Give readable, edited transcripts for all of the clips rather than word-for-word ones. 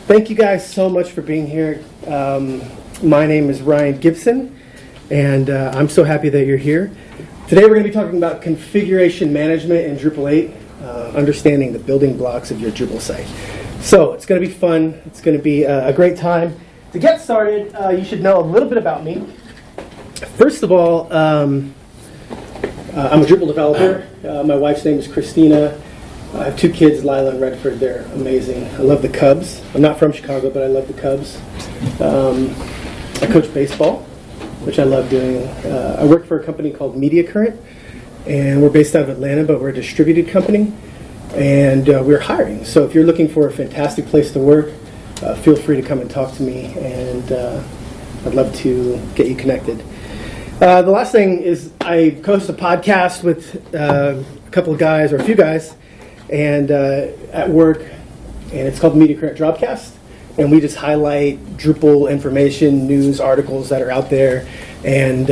Thank you guys so much for being here. My name is Ryan Gibson, and I'm so happy that you're here. Today we're going to be talking about configuration management in Drupal 8, understanding the building blocks of your Drupal site. So it's going to be fun. It's going to be a great time. To get started, you should know a little bit about me. First of all, I'm a Drupal developer. My wife's name is Christina. I have two kids, Lila and Redford. They're amazing. I love the Cubs. I'm not from Chicago, but I love the Cubs. I coach baseball, which I love doing. I work for a company called MediaCurrent, and we're based out of Atlanta, but we're a distributed company, and we're hiring. So if you're looking for a fantastic place to work, feel free to come and talk to me, and I'd love to get you connected. The last thing is I host a podcast with a couple of guys, or a few guys, and at work, and it's called MediaCurrent Dropcast, and we just highlight Drupal information, news, articles that are out there, and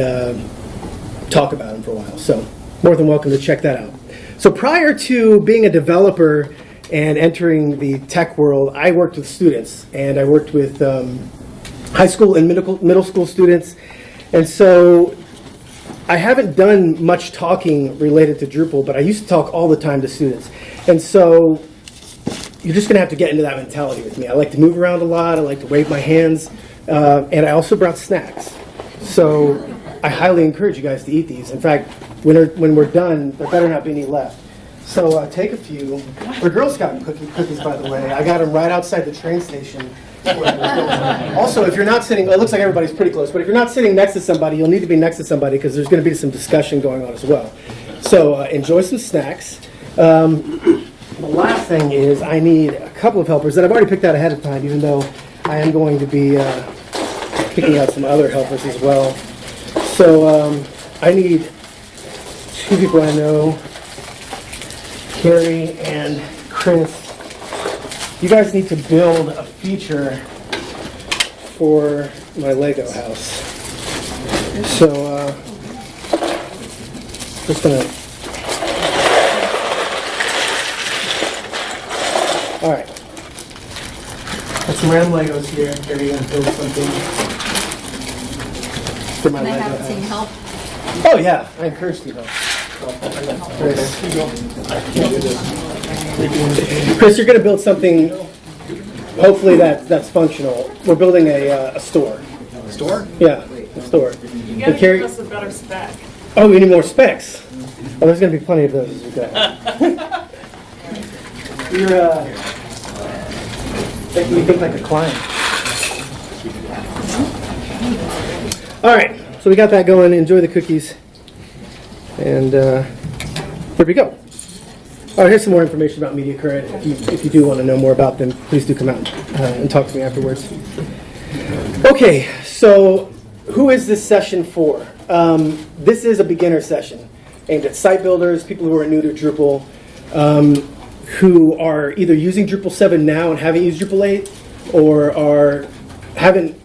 talk about them for a while. So more than welcome to check that out. So prior to being a developer and entering the tech world, I worked with students, and I worked with high school and middle school students, and so I haven't done much talking related to Drupal, but I used to talk all the time to students. And so you're just going to have to get into that mentality with me. I like to move around a lot. I like to wave my hands. And I also brought snacks. So I highly encourage you guys to eat these. In fact, when we're done, there better not be any left. So take a few. They're Girl Scout cookies, by the way. I got them right outside the train station. Also, if you're not sitting, it looks like everybody's pretty close, but if you're not sitting next to somebody, you'll need to be next to somebody because there's going to be some discussion going on as well. So enjoy some snacks. The last thing is I need a couple of helpers that I've already picked out ahead of time, even though I am going to be picking out some other helpers as well. So I need two people I know, Carrie and Chris. You guys need to build a feature for my Lego house. So, just gonna. All right. Got some random Legos here. Carrie, gonna build something for my Lego house. Can I have team help? Oh yeah, I encourage you help. Chris, you're going to build something, hopefully that's functional. We're building a store. A store? Yeah, a store. You got to give us a better spec. Oh, we need more specs. Oh, there's going to be plenty of those as we go. You're making me think like a client. All right, so we got that going. Enjoy the cookies. And there we go. All right, here's some more information about MediaCurrent. If you do want to know more about them, please do come out and talk to me afterwards. Okay, so who is this session for? This is a beginner session aimed at site builders, people who are new to Drupal, who are either using Drupal 7 now and haven't used Drupal 8, or haven't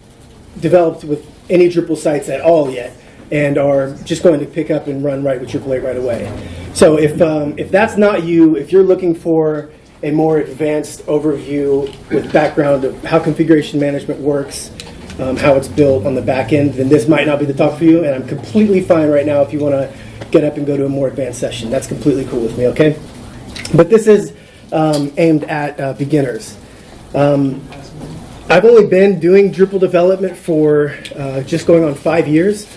developed with any Drupal sites at all yet, and are just going to pick up and run right with Drupal 8 right away. So if that's not you, if you're looking for a more advanced overview with background of how configuration management works, how it's built on the back end, then this might not be the talk for you, and I'm completely fine right now if you want to get up and go to a more advanced session. That's completely cool with me, okay? But this is aimed at beginners. I've only been doing Drupal development for just going on 5 years.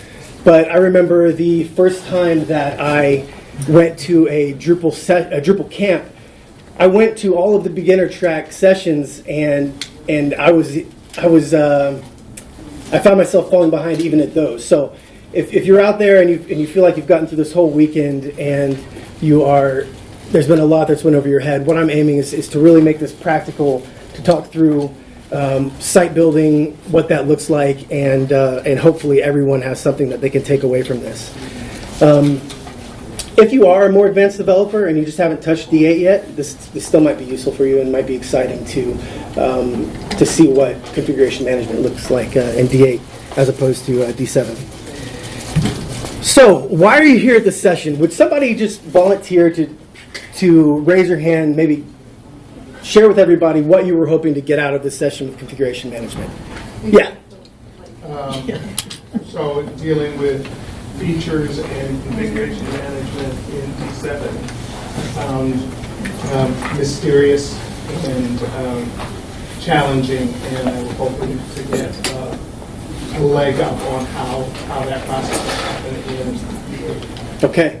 But I remember the first time that I went to a Drupal camp. I went to all of the beginner track sessions, and I found myself falling behind even at those. So if you're out there and you feel like you've gotten through this whole weekend and there's been a lot that's went over your head, what I'm aiming is to really make this practical, to talk through site building, what that looks like, and hopefully everyone has something that they can take away from this. If you are a more advanced developer and you just haven't touched D8 yet, this still might be useful for you and might be exciting to see what configuration management looks like in D8 as opposed to D7. So why are you here at this session? Would somebody just volunteer to raise your hand, maybe share with everybody what you were hoping to get out of this session with configuration management. Yeah. So dealing with features and configuration management in D7, I found mysterious and challenging, and I was hoping to get a leg up on how that process will happen in D8. Okay.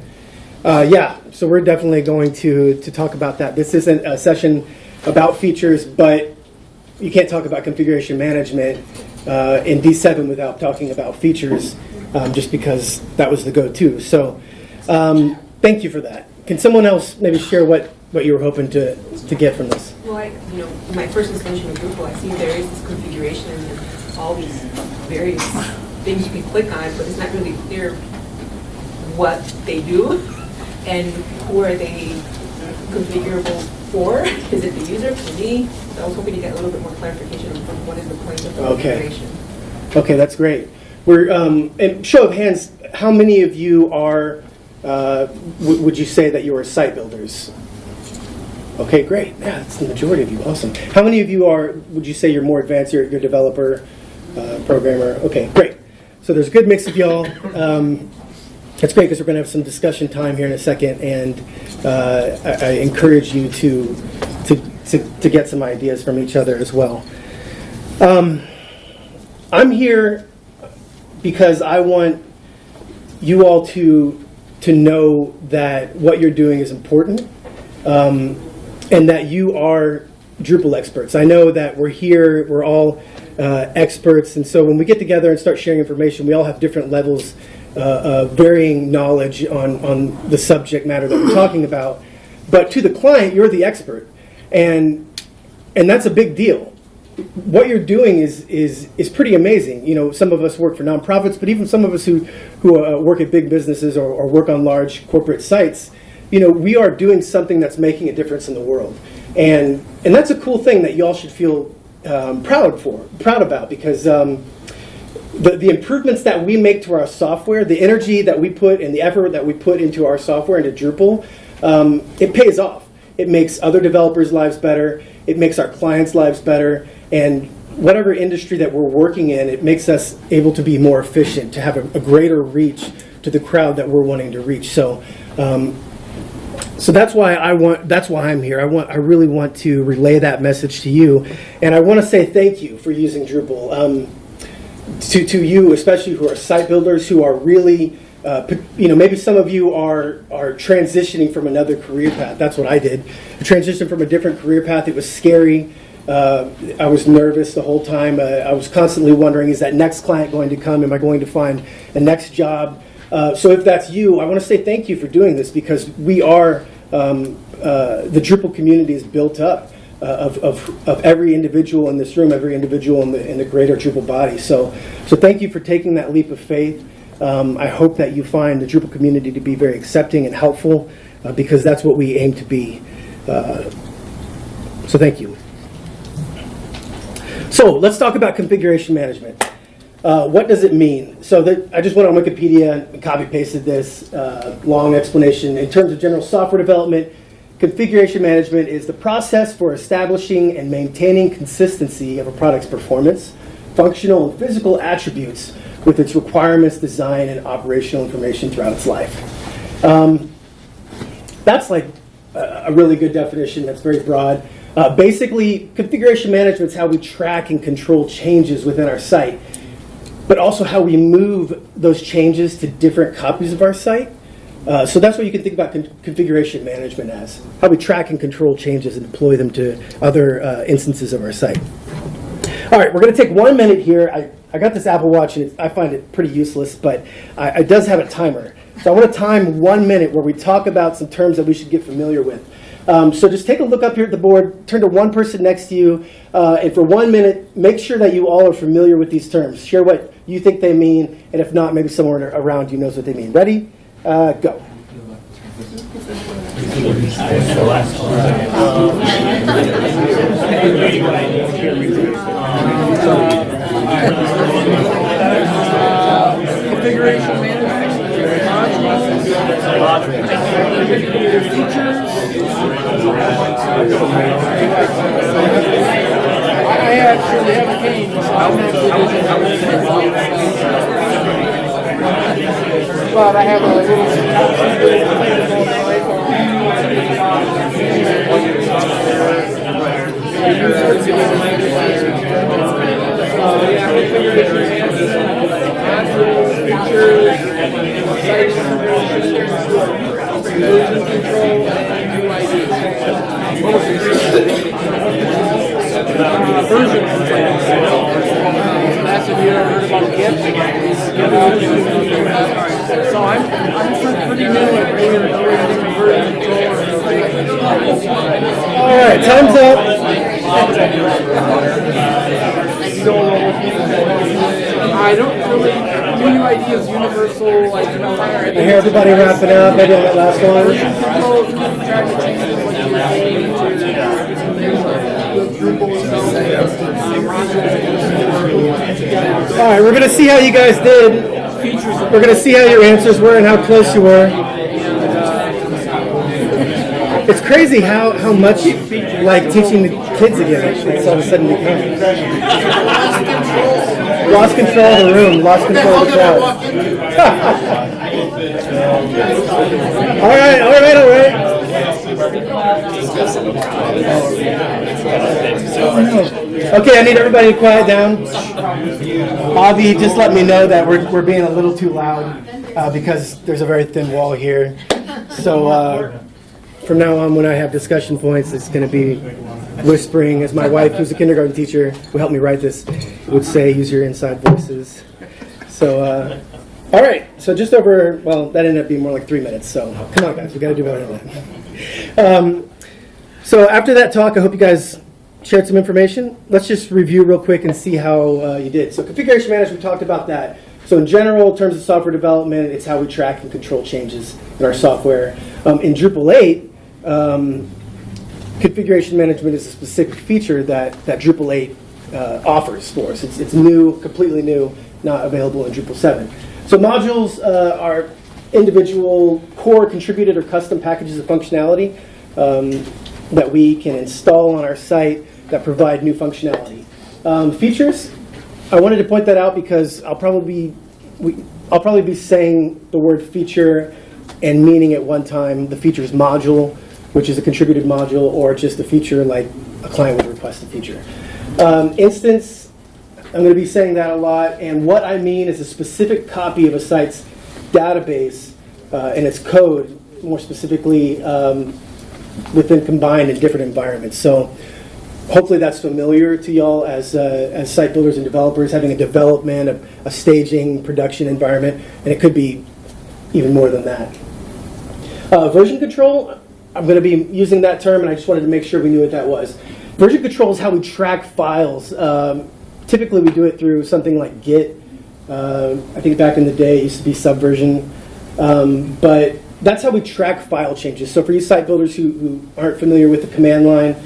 Yeah, so we're definitely going to talk about that. This isn't a session about features, but you can't talk about configuration management in D7 without talking about features, just because that was the go-to. So thank you for that. Can someone else maybe share what you were hoping to get from this? Well, my first discussion with Drupal, I see there is this configuration and all these various things you can click on, but it's not really clear what they do and who are they configurable for. Is it the user, for me? So I was hoping to get a little bit more clarification on what is the point of the configuration. Okay, that's great. We're and show of hands, how many of you are? Would you say that you are site builders? Okay, great. Yeah, that's the majority of you. Awesome. How many of you are? Would you say you're more advanced? You're developer, programmer. Okay, great. So there's a good mix of y'all. That's great because we're going to have some discussion time here in a second, and I encourage you to get some ideas from each other as well. I'm here because I want you all to know that what you're doing is important, and that you are Drupal experts. I know that we're here, we're all experts, and so when we get together and start sharing information, we all have different levels of varying knowledge on the subject matter that we're talking about. But to the client, you're the expert, and that's a big deal. What you're doing is pretty amazing. You know, some of us work for nonprofits, but even some of us who work at big businesses or work on large corporate sites, you know, we are doing something that's making a difference in the world, and that's a cool thing that y'all should feel proud about, because the improvements that we make to our software, the energy that we put and the effort that we put into our software, into Drupal, it pays off. It makes other developers' lives better. It makes our clients' lives better. And whatever industry that we're working in, it makes us able to be more efficient, to have a greater reach to the crowd that we're wanting to reach. So that's why I'm here. I really want to relay that message to you, and I want to say thank you for using Drupal. To you, especially who are site builders, who are really, maybe some of you are transitioning from another career path. That's what I did. I transitioned from a different career path. It was scary. I was nervous the whole time. I was constantly wondering, is that next client going to come? Am I going to find a next job? So if that's you, I want to say thank you for doing this, because we are, the Drupal community is built up of every individual in this room, every individual in the greater Drupal body. So thank you for taking that leap of faith. I hope that you find the Drupal community to be very accepting and helpful, because that's what we aim to be. So thank you. So let's talk about configuration management. What does it mean? So I just went on Wikipedia and copy-pasted this long explanation. In terms of general software development, configuration management is the process for establishing and maintaining consistency of a product's performance, functional and physical attributes with its requirements, design, and operational information throughout its life. That's like a really good definition. That's very broad. Basically, configuration management is how we track and control changes within our site, but also how we move those changes to different copies of our site. So that's what you can think about configuration management as, how we track and control changes and deploy them to other instances of our site. All right, we're going to take 1 minute here. I got this Apple Watch, and I find it pretty useless, but it does have a timer. So I want to time 1 minute where we talk about some terms that we should get familiar with. So just take a look up here at the board, turn to one person next to you, and for 1 minute, make sure that you all are familiar with these terms. Share what you think they mean, and if not, maybe someone around you knows what they mean. Ready? Go. Configuration management. I actually have a cane, so I'm not but I have a little version of that's if you ever heard about Git. So I'm pretty new at version control. All right, time's up. I don't really. UUID is universal, like I hear everybody wrapping up. Maybe on that last one. version control is keeping track of changes when you're saying to Drupal itself. All right, we're going to see how you guys did. We're going to see how your answers were and how close you were. It's crazy how much like teaching the kids again. It's all of a sudden become. Lost control of the room. Lost control of the crowd. All right. Okay, I need everybody to quiet down. Avi, just let me know that we're being a little too loud because there's a very thin wall here. So from now on, when I have discussion points, it's going to be whispering. As my wife, who's a kindergarten teacher, who helped me write this, would say, use your inside voices. So, all right. So just over, well, that ended up being more like 3 minutes. So come on, guys. We got to do better than that. So after that talk, I hope you guys shared some information. Let's just review real quick and see how you did. So configuration management, we talked about that. So in general, in terms of software development, it's how we track and control changes in our software. In Drupal 8, configuration management is a specific feature that Drupal 8 offers for us. It's new, completely new, not available in Drupal 7. So modules are individual core contributed or custom packages of functionality that we can install on our site that provide new functionality. Features, I wanted to point that out because I'll probably be saying the word feature and meaning at one time the features module, which is a contributed module, or just a feature like a client would request a feature. Instance, I'm going to be saying that a lot, and what I mean is a specific copy of a site's database and its code, more specifically within combined in different environments. So hopefully that's familiar to y'all as site builders and developers, having a development, a staging, production environment, and it could be even more than that. Version control, I'm going to be using that term, and I just wanted to make sure we knew what that was. Version control is how we track files. Typically, we do it through something like Git. I think back in the day, it used to be Subversion. But that's how we track file changes. So for you site builders who aren't familiar with the command line,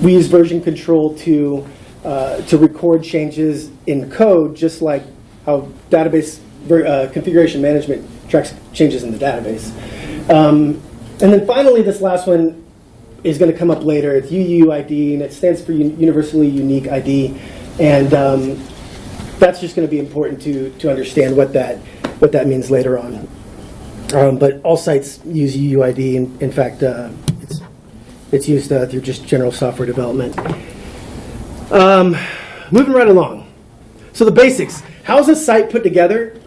we use version control to record changes in code, just like how database configuration management tracks changes in the database. And then finally, this last one is going to come up later. It's UUID, and it stands for Universally Unique ID. And that's just going to be important to understand what that means later on. But all sites use UUID. In fact, it's used through just general software development. Moving right along. So the basics. How's a site put together?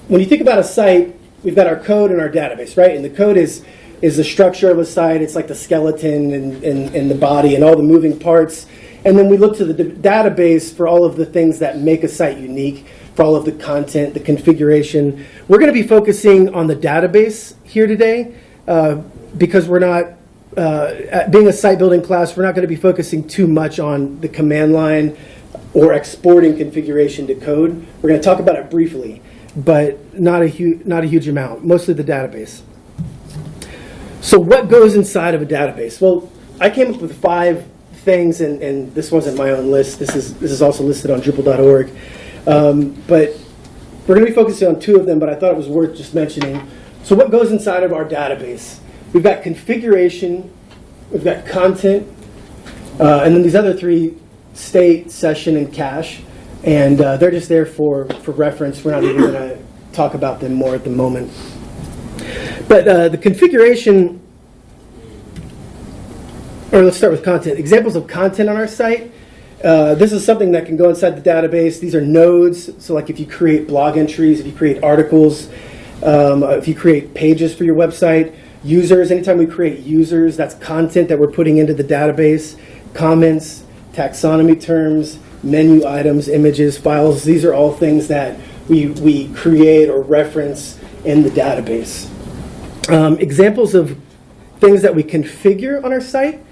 When you think about a site, we've got our code and our database, right? And the code is the structure of a site. It's like the skeleton and the body and all the moving parts. And then we look to the database for all of the things that make a site unique, for all of the content, the configuration. We're going to be focusing on the database here today because we're not, being a site building class, we're not going to be focusing too much on the command line or exporting configuration to code. We're going to talk about it briefly, but not a huge amount, mostly the database. So what goes inside of a database? Well, I came up with 5 things, and this wasn't my own list. This is also listed on Drupal.org. But we're going to be focusing on 2 of them, but I thought it was worth just mentioning. So what goes inside of our database? We've got configuration, we've got content, and then these other three, state, session, and cache. And they're just there for reference. We're not even going to talk about them more at the moment. But the configuration, or let's start with content. Examples of content on our site. This is something that can go inside the database. These are nodes. So like if you create blog entries, if you create articles, if you create pages for your website. Users, anytime we create users, that's content that we're putting into the database. Comments, taxonomy terms, menu items, images, files. These are all things that we create or reference in the database. Examples of things that we configure on our site.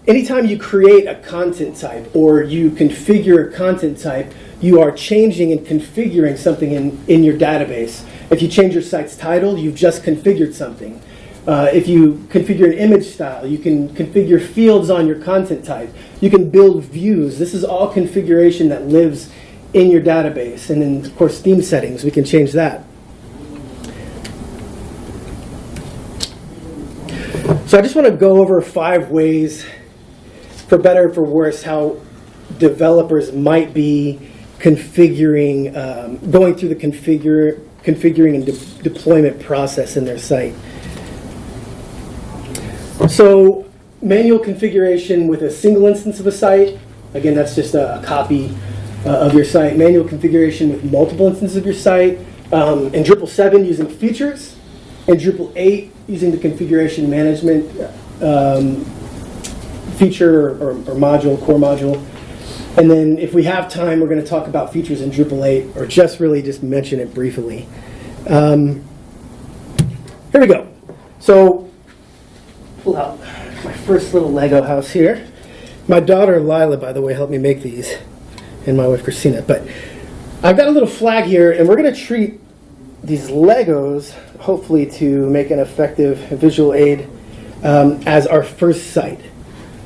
Anytime you create a content type or you configure a content type, you are changing and configuring something in your database. If you change your site's title, you've just configured something. If you configure an image style, you can configure fields on your content type. You can build views. This is all configuration that lives in your database. And then, of course, theme settings, we can change that. So I just want to go over 5 ways, for better or for worse, how developers might be configuring, going through the configuring and deployment process in their site. So manual configuration with a single instance of a site. Again, that's just a copy of your site. Manual configuration with multiple instances of your site. In Drupal 7 using features. In Drupal 8 using the configuration management feature or module, core module. And then if we have time, we're going to talk about features in Drupal 8 or just mention it briefly. Here we go. So pull out my first little Lego house here. My daughter Lila, by the way, helped me make these, and my wife Christina. But I've got a little flag here, and we're going to treat these Legos, hopefully to make an effective visual aid, as our first site.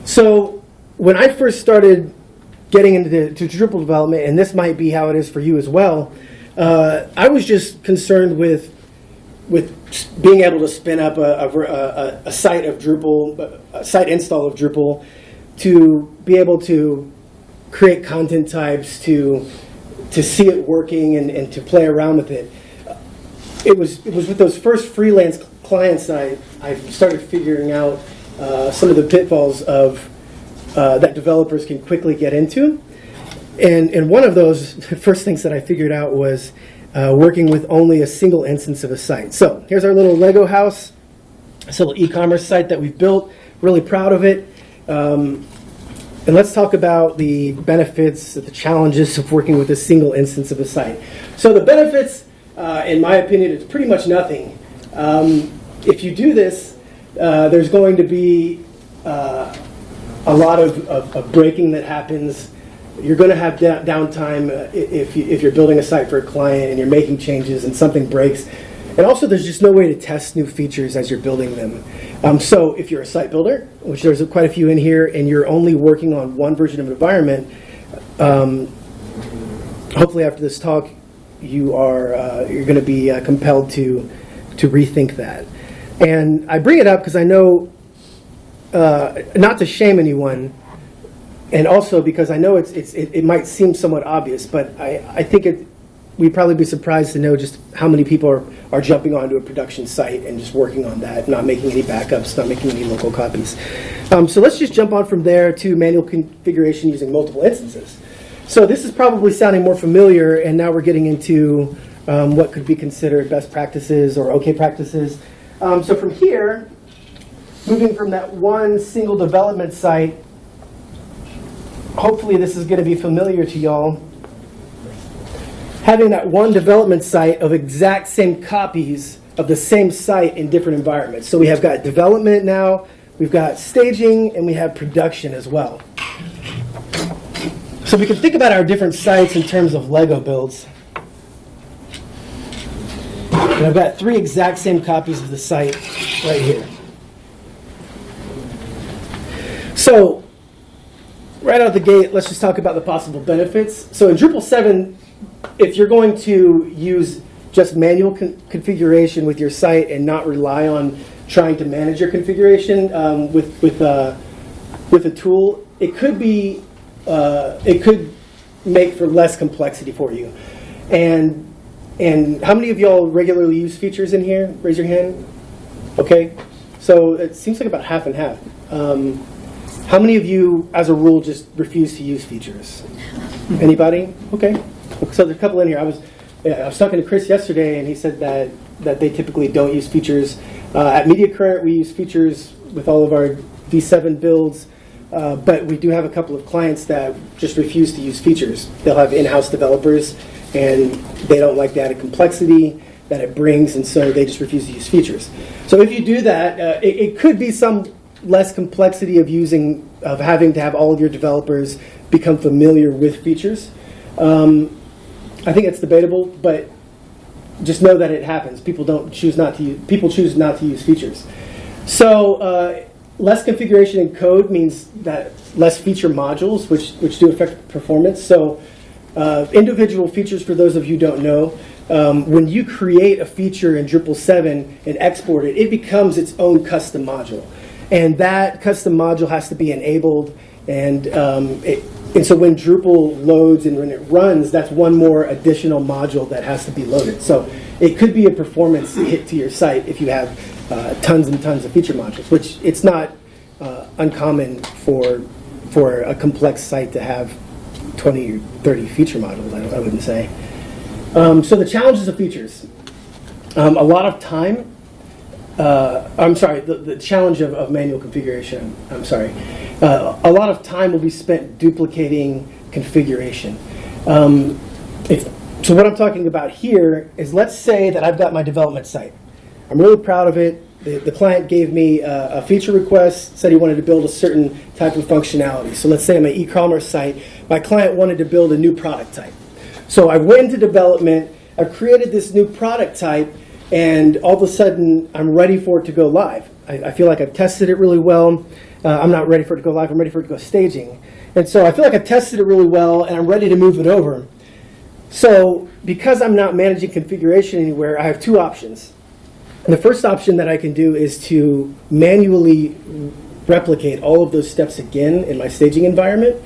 So when I first started getting into Drupal development, and this might be how it is for you as well, I was just concerned with being able to spin up a site of Drupal, a site install of Drupal, to be able to create content types, to see it working and to play around with it. It was with those first freelance clients that I started figuring out some of the pitfalls of that developers can quickly get into. And one of those first things that I figured out was working with only a single instance of a site. So here's our little Lego house. It's a little e-commerce site that we've built. Really proud of it. And let's talk about the benefits, the challenges of working with a single instance of a site. So the benefits, in my opinion, is pretty much nothing. If you do this, there's going to be a lot of breaking that happens. You're going to have downtime if you're building a site for a client and you're making changes and something breaks. And also, there's just no way to test new features as you're building them. So if you're a site builder, which there's quite a few in here, and you're only working on one version of an environment, hopefully after this talk, you're going to be compelled to rethink that. And I bring it up because I know, not to shame anyone, and also because I know it might seem somewhat obvious, but I think we'd probably be surprised to know just how many people are jumping onto a production site and just working on that, not making any backups, not making any local copies. So let's just jump on from there to manual configuration using multiple instances. So this is probably sounding more familiar, and now we're getting into what could be considered best practices or okay practices. So from here, moving from that one single development site, hopefully this is going to be familiar to y'all. Having that one development site of exact same copies of the same site in different environments. So we have got development now, we've got staging, and we have production as well. So we can think about our different sites in terms of Lego builds. And I've got 3 exact same copies of the site right here. So right out the gate, let's just talk about the possible benefits. So in Drupal 7, if you're going to use just manual configuration with your site and not rely on trying to manage your configuration with a tool, it could make for less complexity for you. And how many of y'all regularly use features in here? Raise your hand. Okay, so it seems like about half and half. How many of you, as a rule, just refuse to use features? Anybody? Okay. So there's a couple in here. I was talking to Chris yesterday, and he said that they typically don't use features. At MediaCurrent, we use features with all of our V7 builds, but we do have a couple of clients that just refuse to use features. They'll have in-house developers, and they don't like the added complexity that it brings, and so they just refuse to use features. So if you do that, it could be some less complexity of having to have all of your developers become familiar with features. I think it's debatable, but just know that it happens. People choose not to use features. So less configuration in code means that less feature modules, which do affect performance. So individual features, for those of you who don't know, when you create a feature in Drupal 7 and export it, it becomes its own custom module. And that custom module has to be enabled, and so when Drupal loads and when it runs, that's one more additional module that has to be loaded. So it could be a performance hit to your site if you have tons and tons of feature modules, which it's not uncommon for a complex site to have 20 or 30 feature modules, I wouldn't say. So the challenges of features. A lot of time. The challenge of manual configuration. A lot of time will be spent duplicating configuration. So what I'm talking about here is, let's say that I've got my development site. I'm really proud of it. The client gave me a feature request, said he wanted to build a certain type of functionality. So let's say I'm an e-commerce site. My client wanted to build a new product type. So I went into development, I've created this new product type, and all of a sudden, I'm ready for it to go live. I feel like I've tested it really well. I'm not ready for it to go live. I'm ready for it to go staging. And so I feel like I've tested it really well, and I'm ready to move it over. So because I'm not managing configuration anywhere, I have two options. And the first option that I can do is to manually replicate all of those steps again in my staging environment.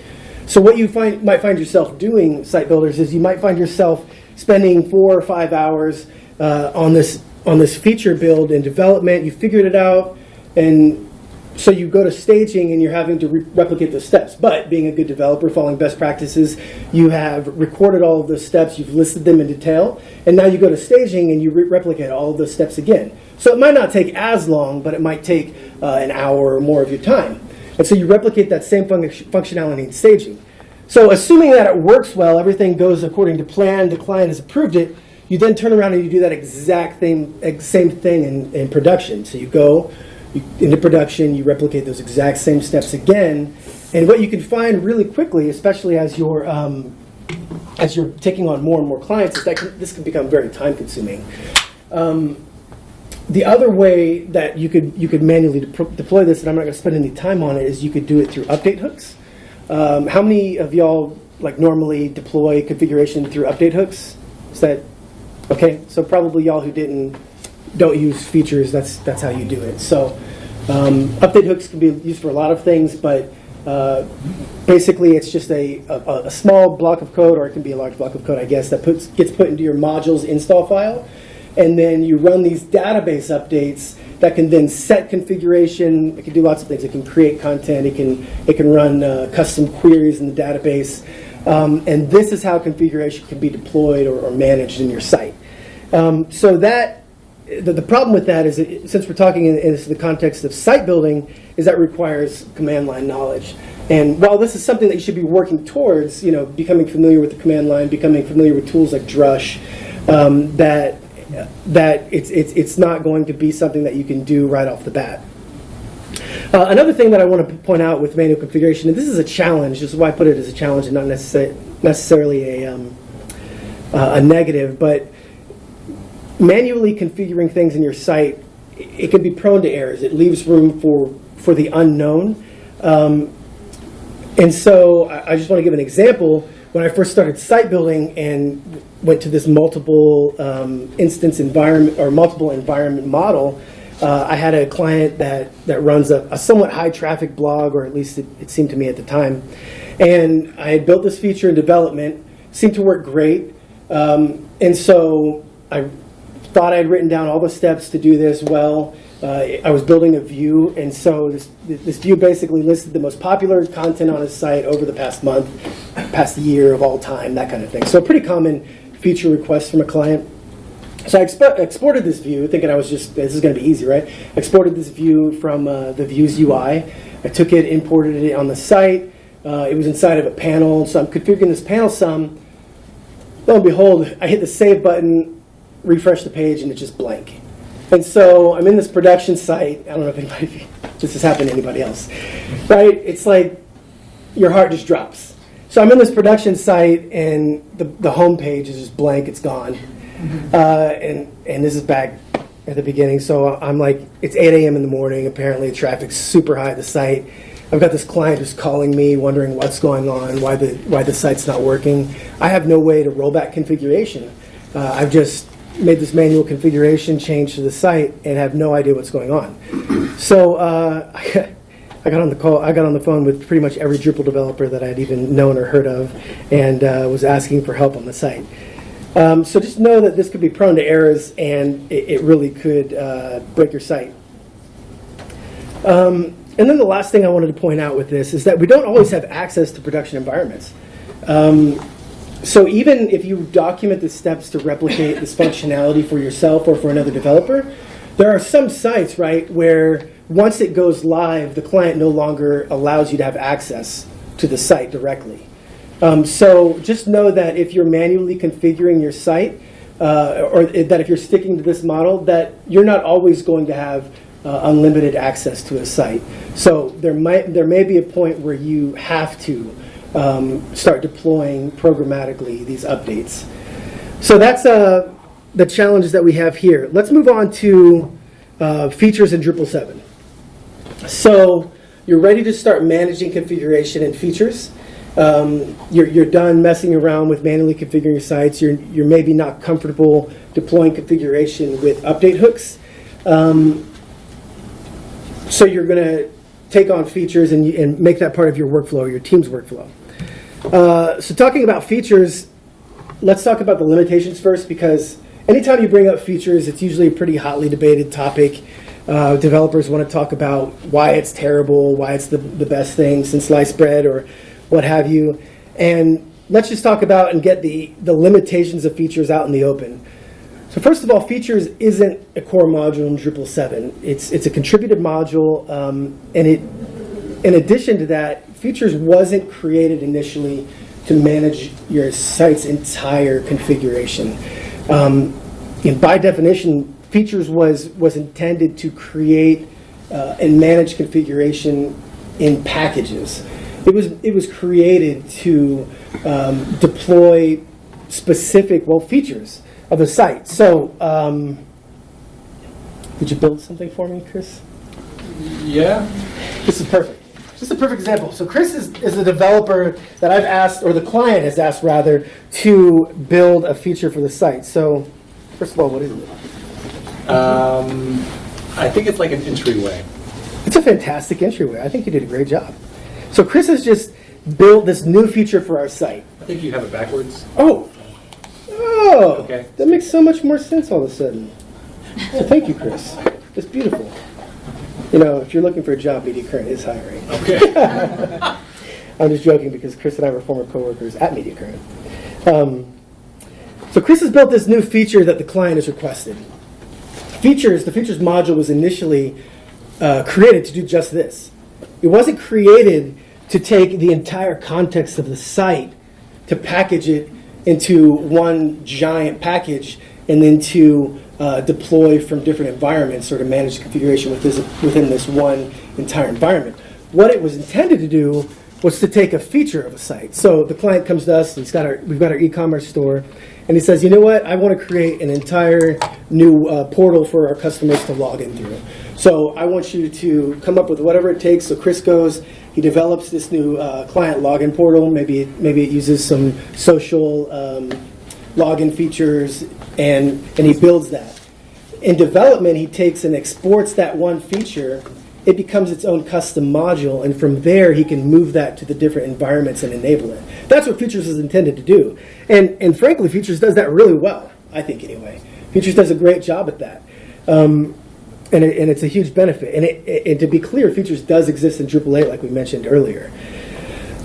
So what you might find yourself doing, site builders, is you might find yourself spending 4 or 5 hours on this feature build and development. You figured it out, and so you go to staging and you're having to replicate those steps. But being a good developer, following best practices, you have recorded all of those steps, you've listed them in detail, and now you go to staging and you replicate all of those steps again. So it might not take as long, but it might take an hour or more of your time. And so you replicate that same functionality in staging. So assuming that it works well, everything goes according to plan, the client has approved it, you then turn around and you do that exact same thing in production. So you go into production, you replicate those exact same steps again, and what you can find really quickly, especially as you're taking on more and more clients, is that this can become very time consuming. The other way that you could manually deploy this, and I'm not going to spend any time on it, is you could do it through update hooks. How many of y'all normally deploy configuration through update hooks? Is that okay? So probably y'all who don't use features, that's how you do it. So update hooks can be used for a lot of things, but basically it's just a small block of code, or it can be a large block of code, I guess, that gets put into your modules install file, and then you run these database updates that can then set configuration. It can do lots of things. It can create content. It can run custom queries in the database. And this is how configuration can be deployed or managed in your site. So that the problem with that is that, since we're talking in the context of site building, is that it requires command line knowledge. And while this is something that you should be working towards, becoming familiar with the command line, becoming familiar with tools like Drush, that it's not going to be something that you can do right off the bat. Another thing that I want to point out with manual configuration, and this is a challenge, this is why I put it as a challenge and not necessarily a negative, but manually configuring things in your site, it can be prone to errors. It leaves room for the unknown. And so I just want to give an example. when I first started site building and went to this multiple instance environment or multiple environment model, I had a client that runs a somewhat high traffic blog, or at least it seemed to me at the time. And I had built this feature in development, seemed to work great. And so I thought I had written down all the steps to do this well. I was building a view, and so this view basically listed the most popular content on his site over the past month, past year of all time, that kind of thing. So a pretty common feature request from a client. So I exported this view, thinking this is going to be easy, right? I exported this view from the Views UI. I took it, imported it on the site. It was inside of a panel, so I'm configuring this panel some. Lo and behold, I hit the save button, refresh the page, and it's just blank. And so I'm in this production site. I don't know if this has happened to anybody else, right? It's like your heart just drops. So I'm in this production site, and the home page is just blank. It's gone. And this is back at the beginning. So I'm like, it's 8 a.m. in the morning. Apparently, the traffic's super high at the site. I've got this client who's calling me, wondering what's going on, why the site's not working. I have no way to roll back configuration. I've just made this manual configuration change to the site and have no idea what's going on. So I got on the call. I got on the phone with pretty much every Drupal developer that I'd even known or heard of, and was asking for help on the site. So just know that this could be prone to errors, and it really could break your site. And then the last thing I wanted to point out with this is that we don't always have access to production environments. So even if you document the steps to replicate this functionality for yourself or for another developer, there are some sites, right, where once it goes live, the client no longer allows you to have access to the site directly. So just know that if you're manually configuring your site, or that if you're sticking to this model, that you're not always going to have unlimited access to a site. So there may be a point where you have to start deploying programmatically these updates. So that's the challenges that we have here. Let's move on to features in Drupal 7. So you're ready to start managing configuration and features. You're done messing around with manually configuring your sites. You're maybe not comfortable deploying configuration with update hooks. So you're going to take on features and make that part of your workflow, or your team's workflow. So talking about features, let's talk about the limitations first, because anytime you bring up features, it's usually a pretty hotly debated topic. Developers want to talk about why it's terrible, why it's the best thing since sliced bread, or what have you. And let's just talk about and get the limitations of features out in the open. So first of all, features isn't a core module in Drupal 7. It's a contributed module, and in addition to that, features wasn't created initially to manage your site's entire configuration. And by definition, features was intended to create and manage configuration in packages. It was created to deploy specific features of a site. So, did you build something for me, Chris? Yeah. This is perfect. Just a perfect example. So Chris is a developer that I've asked, or the client has asked rather, to build a feature for the site. So, first of all, what is it? I think it's like an entryway. It's a fantastic entryway. I think you did a great job. So Chris has just built this new feature for our site. I think you have it backwards. Oh, Okay. That makes so much more sense all of a sudden. So thank you, Chris. It's beautiful. You know, if you're looking for a job, Media Current is hiring. Okay. I'm just joking because Chris and I were former coworkers at Media Current. So Chris has built this new feature that the client has requested. The features module was initially created to do just this. It wasn't created to take the entire context of the site, to package it into one giant package, and then to deploy from different environments, or to manage configuration within this one entire environment. What it was intended to do was to take a feature of a site. So the client comes to us, we've got our e-commerce store, and he says, you know what, I want to create an entire new portal for our customers to log in through. So I want you to come up with whatever it takes. So Chris goes, he develops this new client login portal. Maybe it uses some social login features, and he builds that. In development, he takes and exports that one feature. It becomes its own custom module, and from there he can move that to the different environments and enable it. That's what Features is intended to do. And frankly, Features does that really well, I think anyway. Features does a great job at that. And it's a huge benefit. And to be clear, Features does exist in Drupal 8, like we mentioned earlier.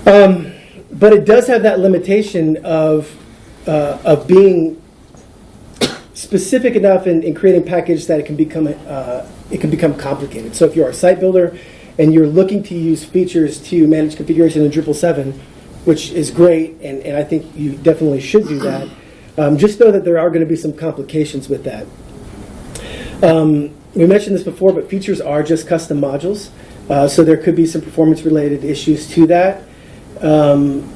But it does have that limitation of being specific enough in creating packages that it can become complicated. So if you're a site builder and you're looking to use Features to manage configuration in Drupal 7, which is great, and I think you definitely should do that, just know that there are going to be some complications with that. We mentioned this before, but Features are just custom modules, so there could be some performance-related issues to that. And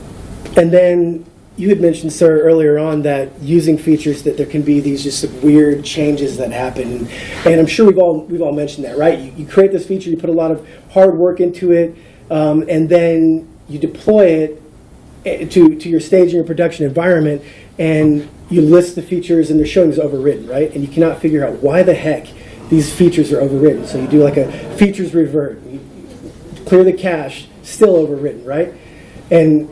then you had mentioned, sir, earlier on that using Features, that there can be these just weird changes that happen, and I'm sure we've all mentioned that, right? You create this feature, you put a lot of hard work into it, and then you deploy it to your staging or production environment, and you list the features, and they're showing as overridden, right? And you cannot figure out why the heck these features are overridden. So you do like a features revert, you clear the cache, still overridden, right? And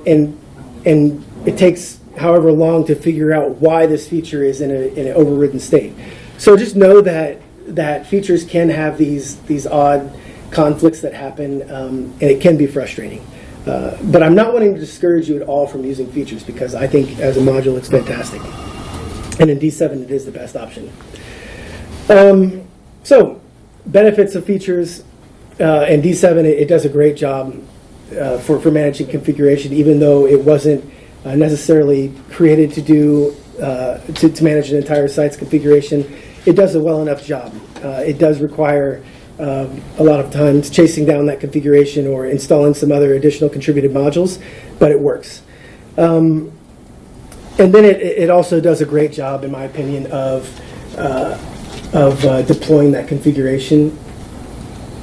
it takes however long to figure out why this feature is in an overridden state. So just know that features can have these odd conflicts that happen, and it can be frustrating. But I'm not wanting to discourage you at all from using Features, because I think as a module it's fantastic. And in D7 it is the best option. So benefits of Features, in D7 it does a great job for managing configuration, even though it wasn't necessarily created to do to manage an entire site's configuration. It does a well enough job. It does require a lot of times chasing down that configuration or installing some other additional contributed modules, but it works. And then it also does a great job, in my opinion, of deploying that configuration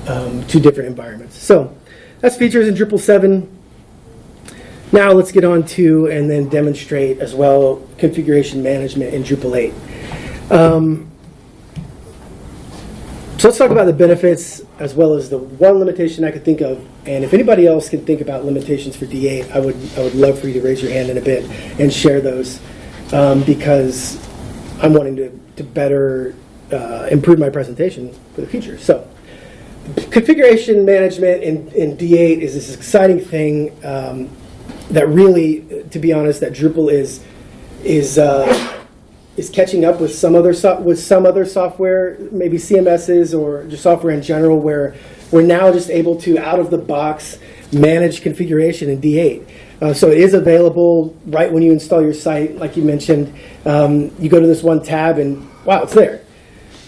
to different environments. So that's Features in Drupal 7. Now let's get on to and then demonstrate as well configuration management in Drupal 8. So let's talk about the benefits as well as the one limitation I could think of. And if anybody else can think about limitations for D8, I would love for you to raise your hand in a bit and share those, because I'm wanting to better improve my presentation for the future. So configuration management in D8 is this exciting thing that really, to be honest, that Drupal is catching up with some other software, maybe CMSs or just software in general, where we're now just able to, out of the box, manage configuration in D8. So it is available right when you install your site, like you mentioned. You go to this one tab and wow, it's there.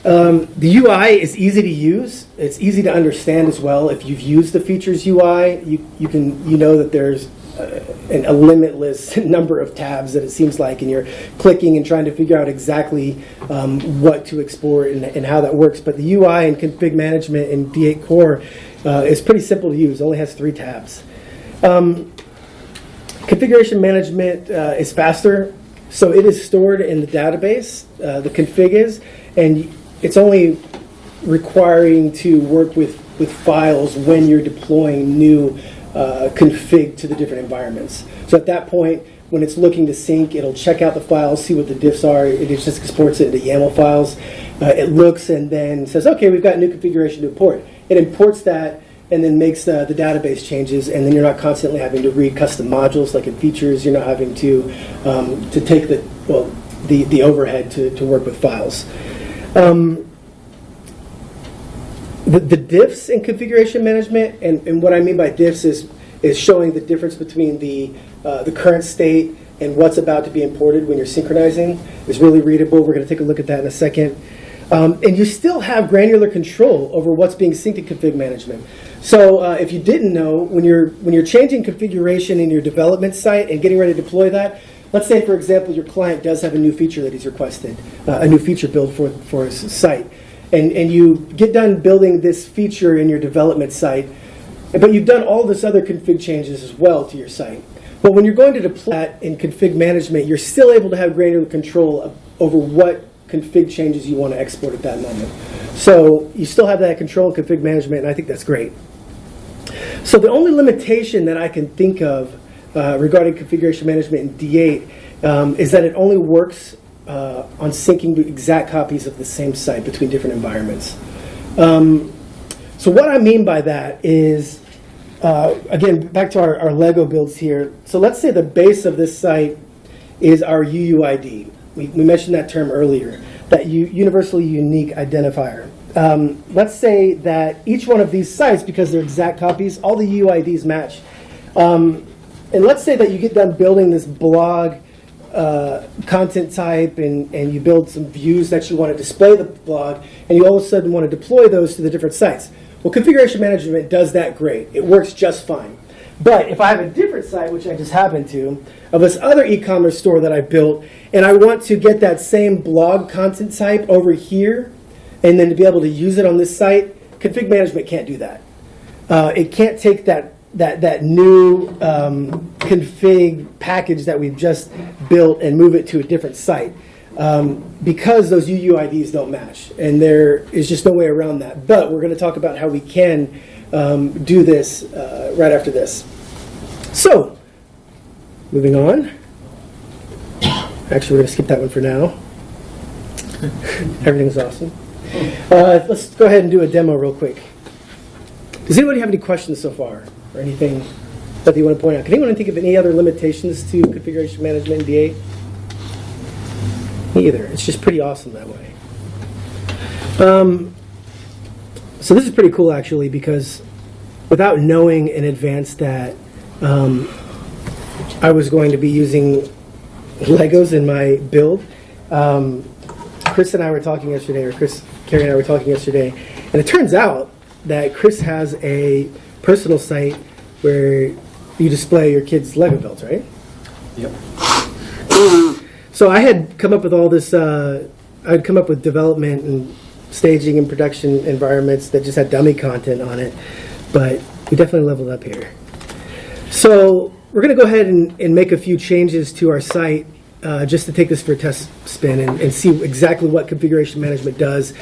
The UI is easy to use. It's easy to understand as well. If you've used the Features UI, you know that there's a limitless number of tabs that it seems like, and you're clicking and trying to figure out exactly what to export and how that works. But the UI and config management in D8 Core is pretty simple to use. It only has 3 tabs. Configuration management is faster, so it is stored in the database, the config is, and it's only requiring to work with files when you're deploying new config to the different environments. So at that point, when it's looking to sync, it'll check out the files, see what the diffs are. It just exports it into YAML files. It looks and then says, okay, we've got new configuration to import. It imports that and then makes the database changes, and then you're not constantly having to read custom modules like in Features. You're not having to take the overhead to work with files. The diffs in configuration management, and what I mean by diffs is showing the difference between the current state and what's about to be imported when you're synchronizing, is really readable. We're going to take a look at that in a second. And you still have granular control over what's being synced in config management. So if you didn't know, when you're changing configuration in your development site and getting ready to deploy that, let's say, for example, your client does have a new feature that he's requested, a new feature build for his site. and you get done building this feature in your development site, but you've done all this other config changes as well to your site. But when you're going to deploy that in config management, you're still able to have granular control over what config changes you want to export at that moment. So you still have that control in config management, and I think that's great. So the only limitation that I can think of regarding configuration management in D8 is that it only works on syncing the exact copies of the same site between different environments. So what I mean by that is, again, back to our Lego builds here. So let's say the base of this site is our UUID. We mentioned that term earlier, that universally unique identifier. Let's say that each one of these sites, because they're exact copies, all the UUIDs match. And let's say that you get done building this blog content type and you build some views that you want to display the blog, and you all of a sudden want to deploy those to the different sites. Well, configuration management does that great. It works just fine. But if I have a different site, which I just happen to, of this other e-commerce store that I built, and I want to get that same blog content type over here, and then to be able to use it on this site, config management can't do that. It can't take that new config package that we've just built and move it to a different site. Because those UUIDs don't match, and there is just no way around that. But we're going to talk about how we can do this right after this. So, moving on. Actually, we're going to skip that one for now. Everything's awesome. Let's go ahead and do a demo real quick. Does anybody have any questions so far, or anything that you want to point out? Can anyone think of any other limitations to configuration management in D8? Me either. It's just pretty awesome that way. So this is pretty cool, actually, because without knowing in advance that I was going to be using Legos in my build, Chris and I were talking yesterday, or Carrie and I were talking yesterday, and it turns out that Chris has a personal site where you display your kids' Lego builds, right? Yep. So I had come up with all this, I'd come up with development and staging and production environments that just had dummy content on it, but we definitely leveled up here. So we're going to go ahead and make a few changes to our site just to take this for a test spin and see exactly what configuration management does,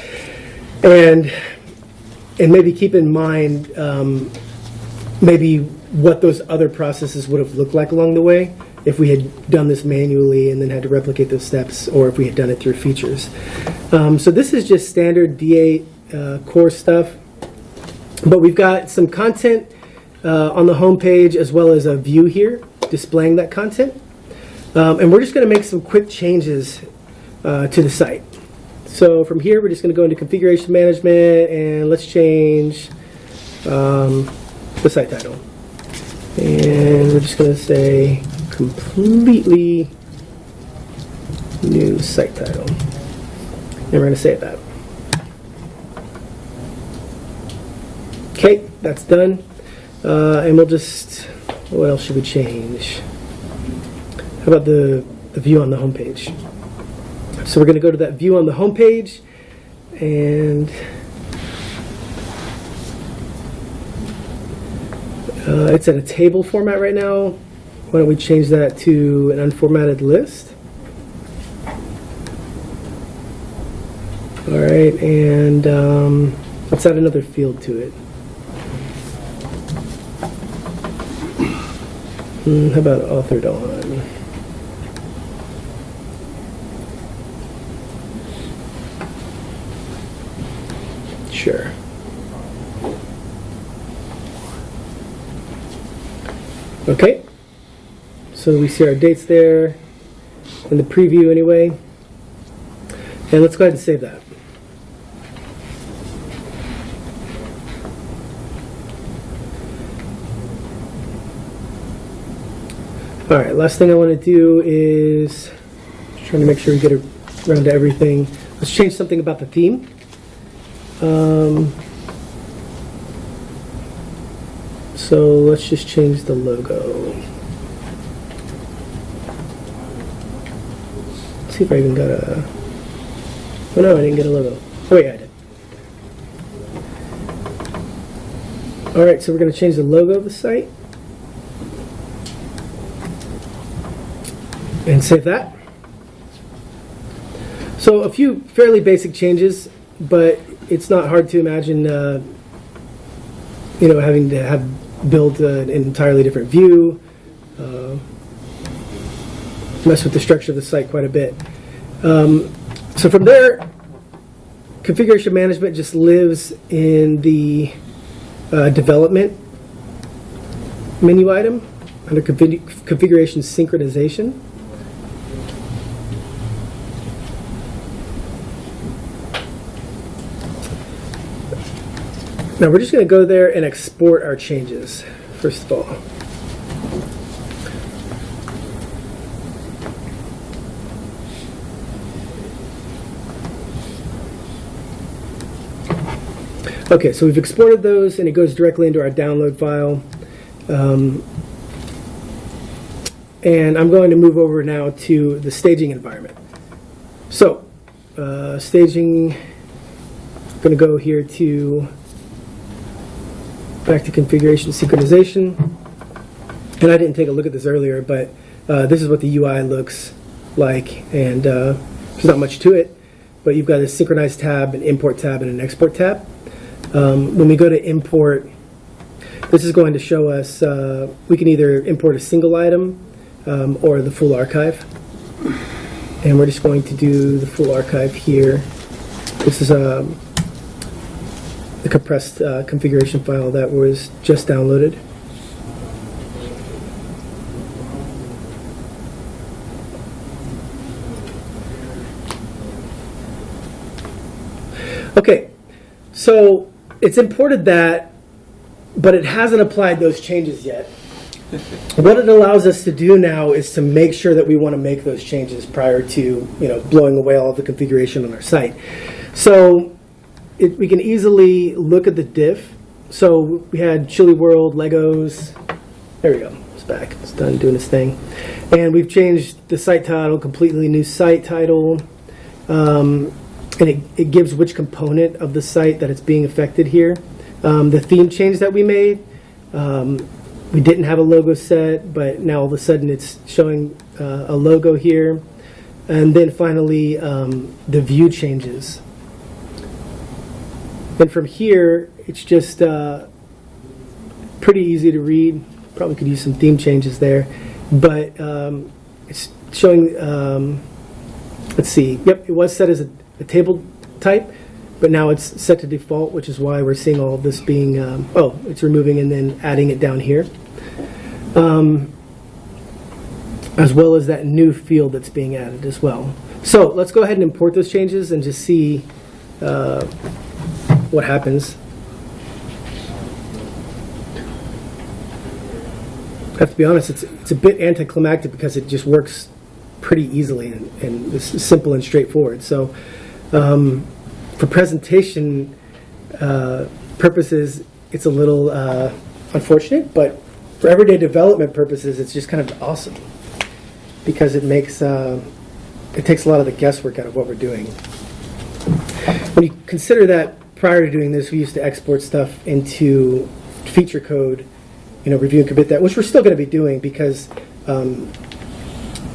and maybe keep in mind maybe what those other processes would have looked like along the way if we had done this manually and then had to replicate those steps, or if we had done it through features. So this is just standard D8 core stuff, but we've got some content on the home page as well as a view here displaying that content. And we're just going to make some quick changes to the site. So from here, we're just going to go into configuration management, and let's change the site title. And we're just going to say completely new site title. And we're going to save that. Okay, that's done. And we'll just, what else should we change? How about the view on the home page? So we're going to go to that view on the home page, and it's in a table format right now. Why don't we change that to an unformatted list? All right, and let's add another field to it. How about authored on? Sure. Okay. So we see our dates there in the preview anyway. And let's go ahead and save that. All right, last thing I want to do is just trying to make sure we get around to everything. Let's change something about the theme. So let's just change the logo. Let's see if I even got a... Oh no, I didn't get a logo. Oh wait, I did. All right, so we're going to change the logo of the site. And save that. So a few fairly basic changes, but it's not hard to imagine, having to have build an entirely different view, mess with the structure of the site quite a bit. So from there, configuration management just lives in the development menu item under configuration synchronization. Now we're just going to go there and export our changes, first of all. Okay, so we've exported those and it goes directly into our download file. And I'm going to move over now to the staging environment. So, staging, I'm going to go here to back to configuration synchronization. And I didn't take a look at this earlier, but this is what the UI looks like. And there's not much to it, but you've got a synchronize tab, an import tab, and an export tab. When we go to import, this is going to show us, we can either import a single item or the full archive. And we're just going to do the full archive here. This is the compressed configuration file that was just downloaded. Okay, so it's imported that, but it hasn't applied those changes yet. What it allows us to do now is to make sure that we want to make those changes prior to blowing away all of the configuration on our site. So we can easily look at the diff. So we had Chili World, Legos. There we go. It's back. It's done doing its thing. And we've changed the site title, completely new site title. And it gives which component of the site that it's being affected here. The theme change that we made, we didn't have a logo set, but now all of a sudden it's showing a logo here. And then finally, the view changes. And from here, it's just pretty easy to read. Probably could use some theme changes there. But it's showing, let's see, yep, it was set as a table type, but now it's set to default, which is why we're seeing all of this being, it's removing and then adding it down here. As well as that new field that's being added as well. So let's go ahead and import those changes and just see what happens. I have to be honest, it's a bit anticlimactic because it just works pretty easily and it's simple and straightforward. So for presentation purposes, it's a little unfortunate, but for everyday development purposes, it's just kind of awesome because it makes it takes a lot of the guesswork out of what we're doing. When you consider that prior to doing this, we used to export stuff into feature code, review and commit that, which we're still going to be doing because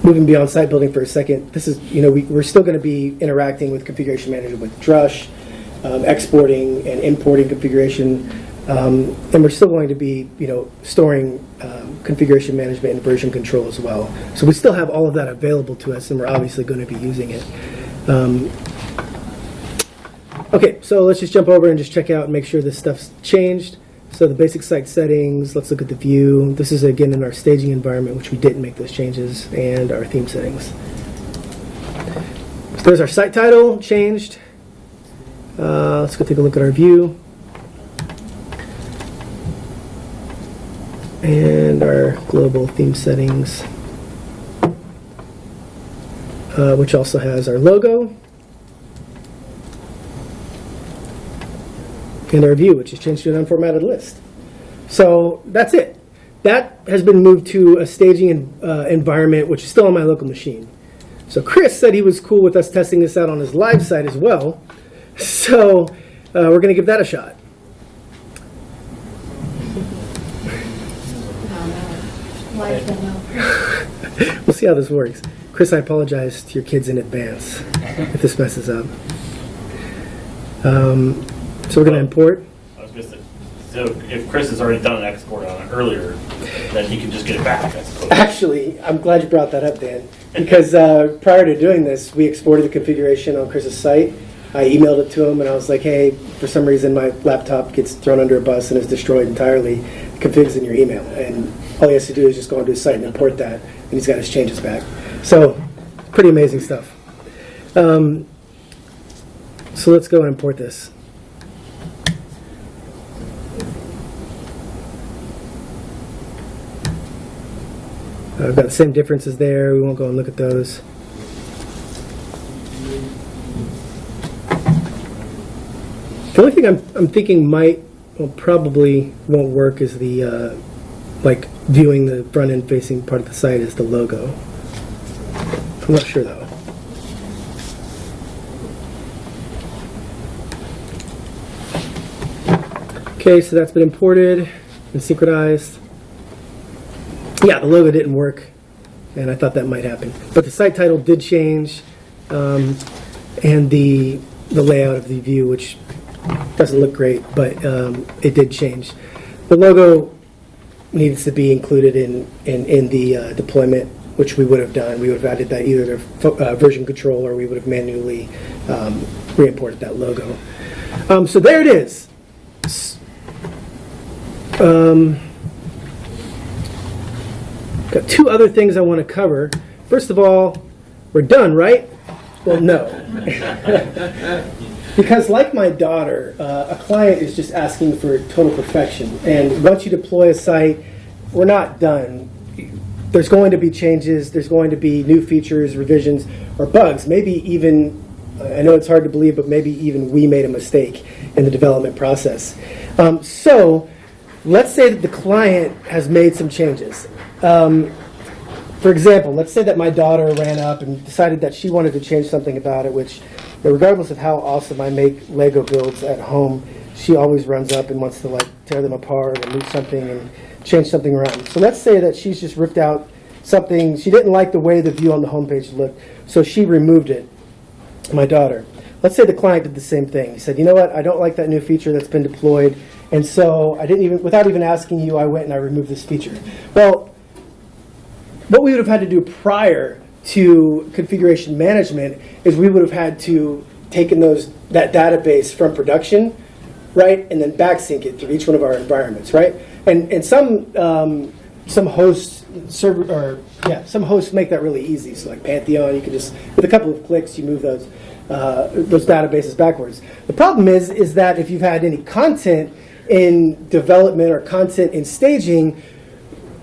moving beyond site building for a second, this is, we're still going to be interacting with configuration manager with Drush, exporting and importing configuration, and we're still going to be, storing configuration management and version control as well. So we still have all of that available to us, and we're obviously going to be using it. Okay, so let's just jump over and just check out and make sure this stuff's changed. So the basic site settings, let's look at the view. This is again in our staging environment, which we didn't make those changes, and our theme settings. So there's our site title changed. Let's go take a look at our view. And our global theme settings, which also has our logo. And our view, which is changed to an unformatted list. So that's it. That has been moved to a staging environment, which is still on my local machine. So Chris said he was cool with us testing this out on his live site as well. So we're going to give that a shot. Live demo. We'll see how this works. Chris, I apologize to your kids in advance if this messes up. So we're going to import. I was going to say, so if Chris has already done an export on it earlier, then he can just get it back, I suppose. Actually, I'm glad you brought that up, Dan, because prior to doing this, we exported the configuration on Chris's site. I emailed it to him, and I was like, hey, for some reason my laptop gets thrown under a bus and is destroyed entirely. The config's in your email. And all he has to do is just go onto his site and import that, and he's got his changes back. So, pretty amazing stuff. So let's go and import this. I've got the same differences there. We won't go and look at those. The only thing I'm thinking probably won't work is the like viewing the front end facing part of the site is the logo. I'm not sure though. Okay, so that's been imported and synchronized. Yeah, the logo didn't work, and I thought that might happen. But the site title did change, and the layout of the view, which doesn't look great, but it did change. The logo needs to be included in the deployment, which we would have done. We would have added that either to version control, or we would have manually re-imported that logo. So there it is. Got two other things I want to cover. First of all, we're done, right? Well, no. Because like my daughter, a client is just asking for total perfection. And once you deploy a site, we're not done. There's going to be changes. There's going to be new features, revisions, or bugs. Maybe even, I know it's hard to believe, but maybe even we made a mistake in the development process. So let's say that the client has made some changes. For example, let's say that my daughter ran up and decided that she wanted to change something about it, which, regardless of how awesome I make Lego builds at home, she always runs up and wants to like tear them apart or move something and change something around. So let's say that she's just ripped out something. She didn't like the way the view on the homepage looked, so she removed it, my daughter. Let's say the client did the same thing. He said, you know what, I don't like that new feature that's been deployed, and so without even asking you, I went and I removed this feature. Well, what we would have had to do prior to configuration management is we would have had to taken that database from production, right, and then backsync it through each one of our environments, right? And some hosts some hosts make that really easy. So like Pantheon, you can just with a couple of clicks you move those databases backwards. The problem is that if you've had any content in development or content in staging,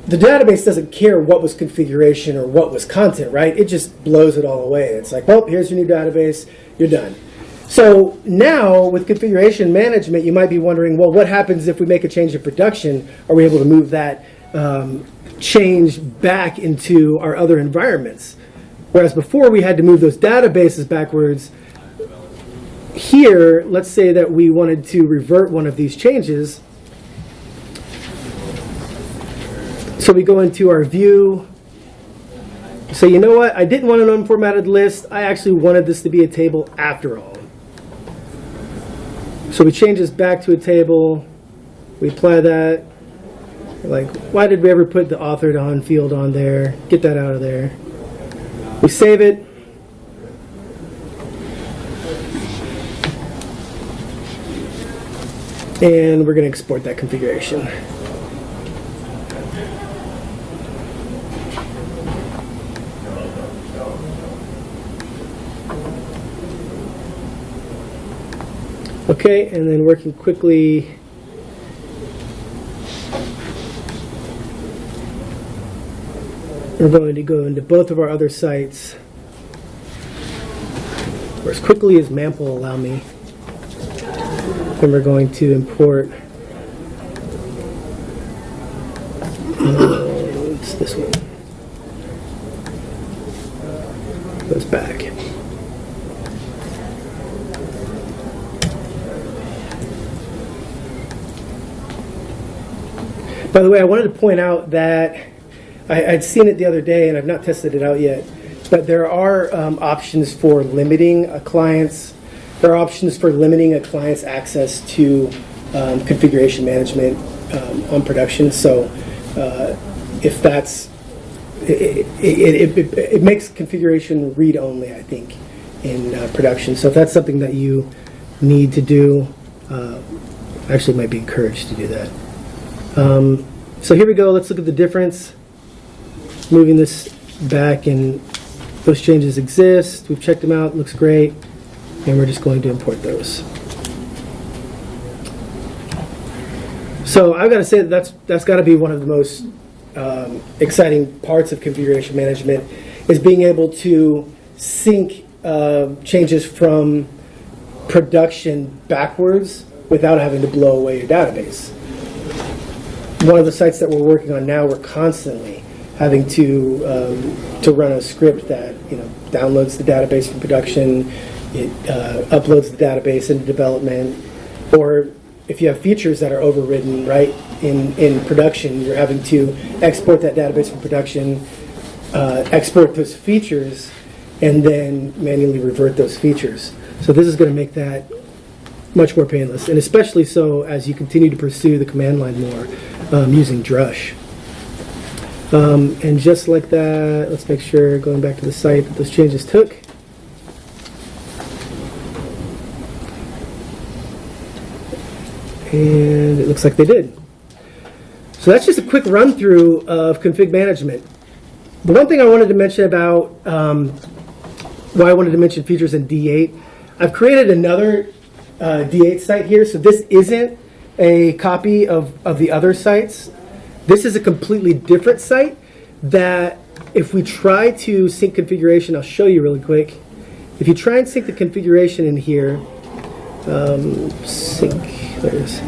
the database doesn't care what was configuration or what was content, right? It just blows it all away. It's like, well, here's your new database, you're done. So now with configuration management, you might be wondering, well, what happens if we make a change in production? Are we able to move that change back into our other environments? Whereas before we had to move those databases backwards. Here, let's say that we wanted to revert one of these changes. So we go into our view, say, you know what, I didn't want an unformatted list. I actually wanted this to be a table after all. So we change this back to a table. We apply that. Like, why did we ever put the authored on field on there? Get that out of there. We save it. And we're going to export that configuration. Okay, and then working quickly, we're going to go into both of our other sites, or as quickly as MAMP will allow me. Then we're going to import, it's this one, goes back. By the way, I wanted to point out that I'd seen it the other day, and I've not tested it out yet. But there are options for limiting a client's. There are options for limiting a client's access to configuration management on production. So if that's it makes configuration read only, I think, in production. So if that's something that you need to do, actually might be encouraged to do that. So here we go. Let's look at the difference. Moving this back, and those changes exist. We've checked them out. Looks great. And we're just going to import those. So I've got to say that's got to be one of the most exciting parts of configuration management, is being able to sync changes from production backwards without having to blow away your database. One of the sites that we're working on now, we're constantly having to run a script that downloads the database from production, it uploads the database into development, or if you have features that are overridden right in production, you're having to export that database from production, export those features, and then manually revert those features. So this is going to make that much more painless, and especially so as you continue to pursue the command line more using Drush. And just like that, let's make sure, going back to the site, that those changes took. And it looks like they did. So that's just a quick run through of config management. The one thing I wanted to mention about why I wanted to mention features in D8, I've created another D8 site here. So this isn't a copy of the other sites. This is a completely different site that if we try to sync configuration, I'll show you really quick. If you try and sync the configuration in here, sync, there it is.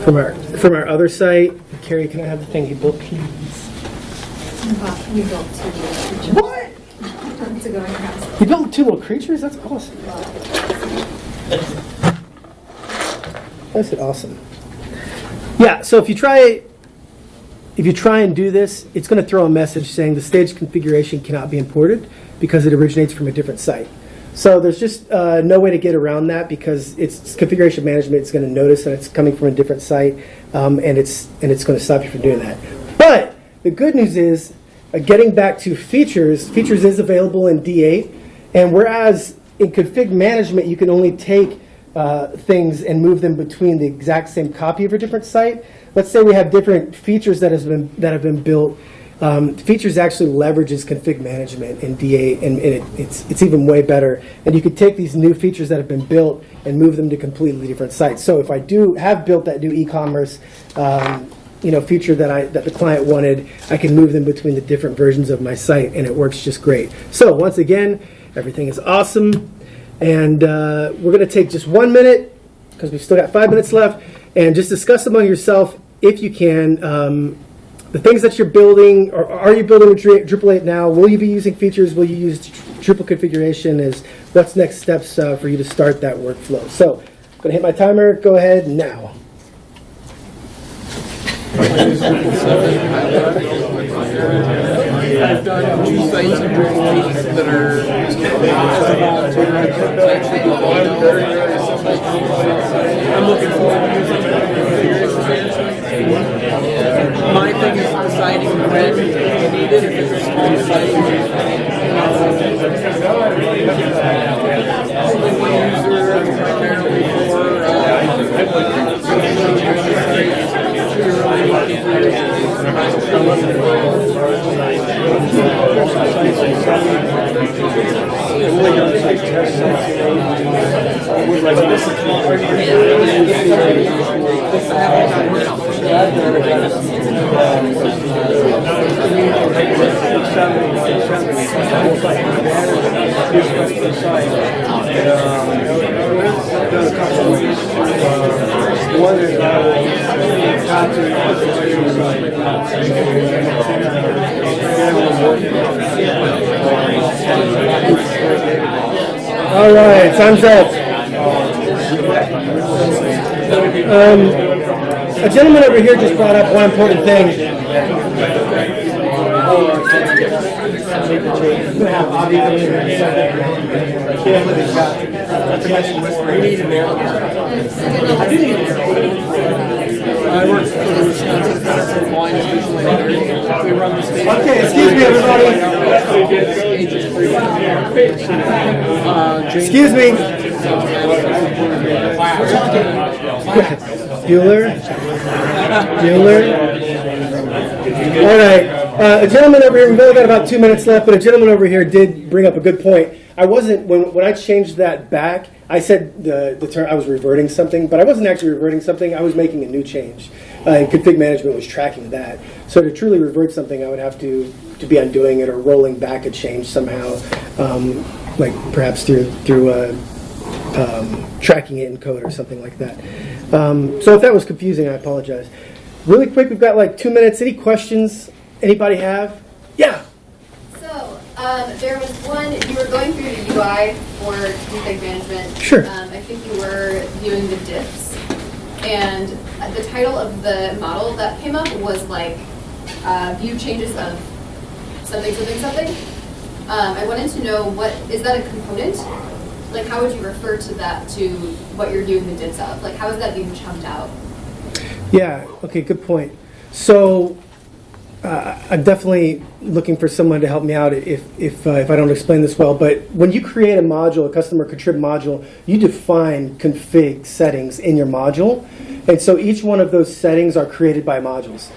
From our other site, Carrie, can I have the thing you built, please? We built 2 little creatures. What? To go in your house. You built 2 little creatures? That's awesome. That's awesome. Yeah, so if you try and do this, it's going to throw a message saying the stage configuration cannot be imported because it originates from a different site. So there's just no way to get around that, because it's configuration management. It's going to notice that it's coming from a different site, and it's going to stop you from doing that. But the good news is, getting back to features is available in D8, and whereas in config management you can only take things and move them between the exact same copy of a different site. Let's say we have different features that have been built. Features actually leverages config management in D8, and it's even way better. And you could take these new features that have been built and move them to completely different sites. So if I have built that new e-commerce feature that the client wanted, I can move them between the different versions of my site, and it works just great. So once again, everything is awesome. And we're going to take just 1 minute, because we've still got 5 minutes left, and just discuss among yourself, if you can, the things that you're building. Or are you building with Drupal 8 now? Will you be using features? Will you use Drupal configuration? What's next steps for you to start that workflow? So I'm going to hit my timer. Go ahead now. I've done 2 sites in Drupal 8 that are as a volunteer. I'm looking forward to using configuration management. My thing is deciding when you need it. If it's a small site, only one user, primarily All right, time's up. A gentleman over here just brought up one important thing. I work for the Wisconsin Center for Blind and Visually Impaired. We run the station. Okay, excuse me, everybody. Excuse me. Bueller. All right. A gentleman over here, we've only got about 2 minutes left, but a gentleman over here did bring up a good point. I wasn't, when I changed that back, I said the term, I was reverting something, but I wasn't actually reverting something, I was making a new change. And config management was tracking that. So to truly revert something, I would have to be undoing it or rolling back a change somehow, like perhaps through tracking it in code or something like that. So if that was confusing, I apologize. Really quick, we've got like 2 minutes. Any questions anybody have? Yeah. So, there was one, you were going through the UI for config management. Sure. I think you were viewing the diffs, and the title of the model that came up was like, view changes of something, something, something. I wanted to know, is that a component? Like, how would you refer to that, to what you're doing the diffs of? Like, how is that being chunked out? Yeah, okay, good point. So I'm definitely looking for someone to help me out if I don't explain this well. But when you create a module, a customer contrib module, you define config settings in your module. And so each one of those settings are created by modules.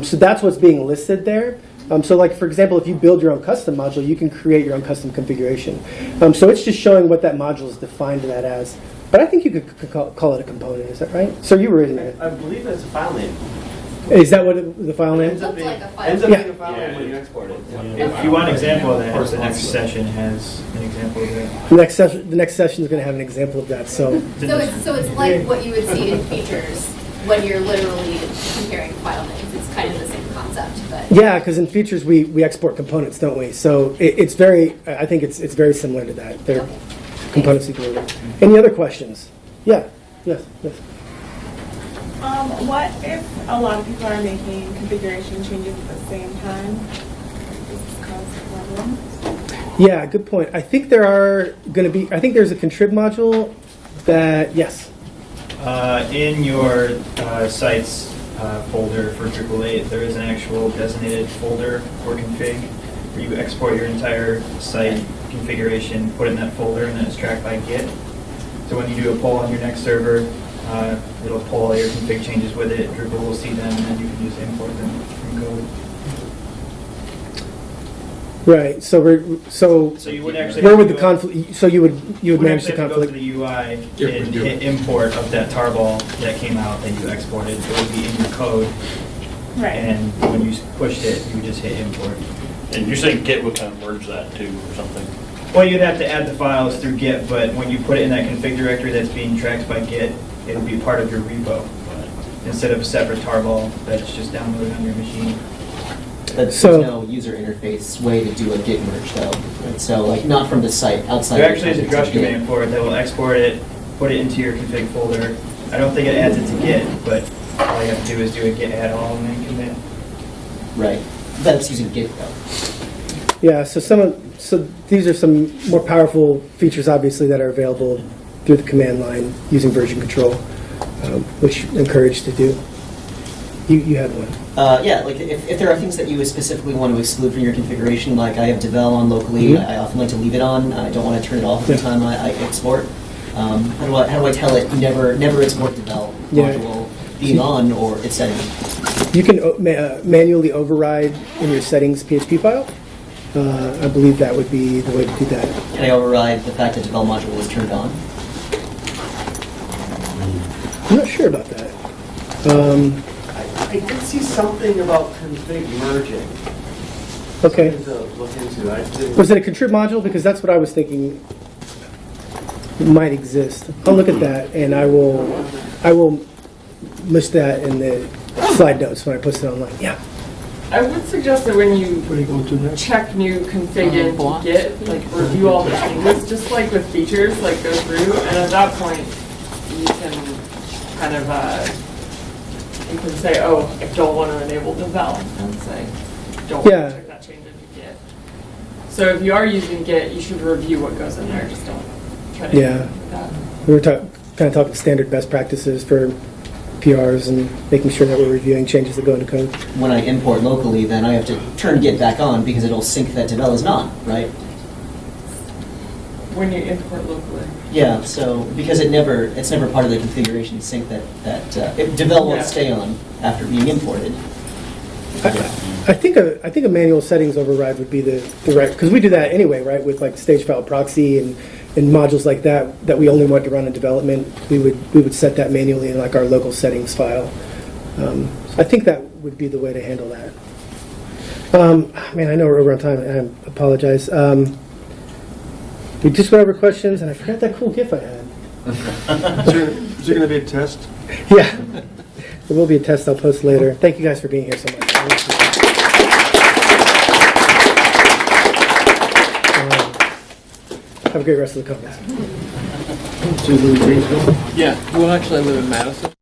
So that's what's being listed there. So like, for example, if you build your own custom module, you can create your own custom configuration. So it's just showing what that module is defined that as. But I think you could call it a component, is that right? So you were in it. I believe that's a file name. Is that what the file name is? Looks like a file. Ends up Yeah. being a file name when you export it. If you want an example of that, the next session has an example of that. The next session is going to have an example of that. So So it's like what you would see in features when you're literally comparing file names. It's kind of the same concept, but. yeah, because in features we export components, don't we? So it's very. I think it's very similar to that. They're Okay. components you deliver. Any other questions? Yeah. Yes. What if a lot of people are making configuration changes at the same time? Does this cause problems? Yeah. Good point. I think there are going to be. I think there's a contrib module that yes. In your sites folder for Drupal 8, there is an actual designated folder for config where you export your entire site configuration, put it in that folder, and then it's tracked by Git. So when you do a poll on your next server, it'll pull all your config changes with it. Drupal will see them, and then you can just import them from code. Right. So So you would actually. where would the conflict? So you would manage the Go to conflict. the UI and hit import of that tarball that came out that you exported. It would be in your code, Right. and when you pushed it, you would just hit import. And you're saying Git would kind of merge that too, or something? Well, you'd have to add the files through Git, but when you put it in that config directory that's being tracked by Git, it'll be part of your repo instead of a separate tarball that's just downloaded on your machine. There's So- no user interface way to do a Git merge though. Right? So like not from the site, outside. There of actually is a the context drush of Git. command for it that will export it, put it into your config folder. I don't think it adds it to Git, but all you have to do is do a git add all and then commit. Right. That's using Git though. Yeah. So these are some more powerful features, obviously, that are available through the command line using version control, which you're encouraged to do. You had one. Yeah, like if there are things that you would specifically want to exclude from your configuration, like I have devel on locally, Mhm. I often like to leave it on. I don't want to turn it off every Yeah. time I export. How do I tell it never export devel Yeah. module being on or its setting? You can manually override in your settings PHP file. I believe that would be the way to do that. Can I override the fact that devel module is turned on? I'm not sure about that. I did see something about config merging. Okay. Something to look into. I didn't. Was it a contrib module? Because that's what I was thinking might exist. I'll look at that, and I will list that in the slide notes when I post it online. Yeah. I would suggest that when you check new config into Git, like review all the changes, just like with features, like go through, and at that point, you can kind of you can say, oh, I don't want to enable devel, and say, don't want Yeah. to check that change into Git. So if you are using Git, you should review what goes in there, just don't try to Yeah. do that. We were kind of talking standard best practices for PRs and making sure that we're reviewing changes that go into code. When I import locally, then I have to turn Git back on because it'll sync that devel is not, right? When you import locally. Yeah, so, because it's never part of the configuration sync that devel won't Yeah. stay on after being imported. I think a manual settings override would be the right, because we do that anyway, right, with like stage file proxy and modules like that we only want to run in development. We would set that manually in like our local settings file. I think that would be the way to handle that. Man, I know we're over on time. I apologize. We just went over questions, and I forgot that cool GIF I had. Is there going to be a test? Yeah, there will be a test I'll post later. Thank you guys for being here so much. Have a great rest of the conference. So you live in Greensville? Yeah, well, actually, I live in Madison.